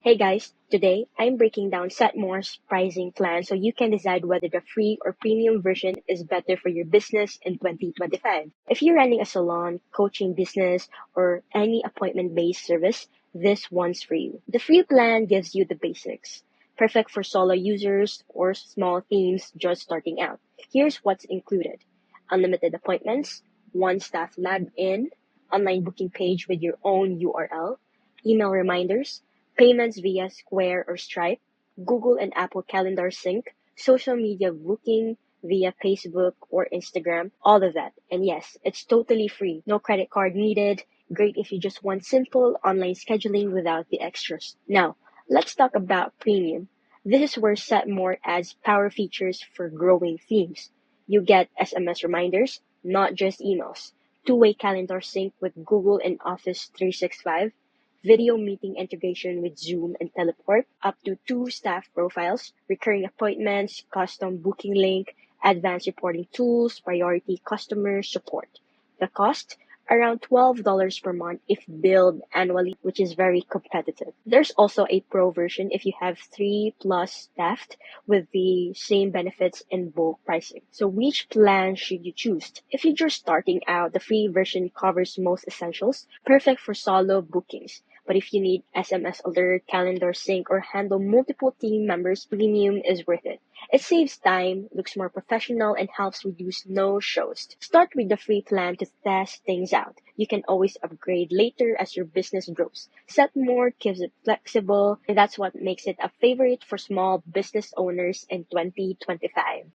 Hey guys, today I'm breaking down Setmore's pricing plan so you can decide whether the free or premium version is better for your business in 2025. If you're running a salon, coaching business, or any appointment-based service, this one's for you. The free plan gives you the basics, perfect for solo users or small teams just starting out. Here's what's included: unlimited appointments, one staff log-in, online booking page with your own URL, email reminders, payments via Square or Stripe, Google and Apple Calendar sync, social media booking via Facebook or Instagram, all of that. And yes, it's totally free. No credit card needed. Great if you just want simple online scheduling without the extras. Now, let's talk about premium. This is where Setmore adds power features for growing teams. You get SMS reminders, not just emails, two-way calendar sync with Google and Office 365, video meeting integration with Zoom and Teleport, up to two staff profiles, recurring appointments, custom booking link, advanced reporting tools, priority customer support. The cost? Around $12 per month if billed annually, which is very competitive. There's also a pro version if you have 3+ staff with the same benefits in bulk pricing. So which plan should you choose? If you're just starting out, the free version covers most essentials, perfect for solo bookings. But if you need SMS alert, calendar sync, or handle multiple team members, premium is worth it. It saves time, looks more professional, and helps reduce no-shows. Start with the free plan to test things out. You can always upgrade later as your business grows. Setmore keeps it flexible, and that's what makes it a favorite for small business owners in 2025.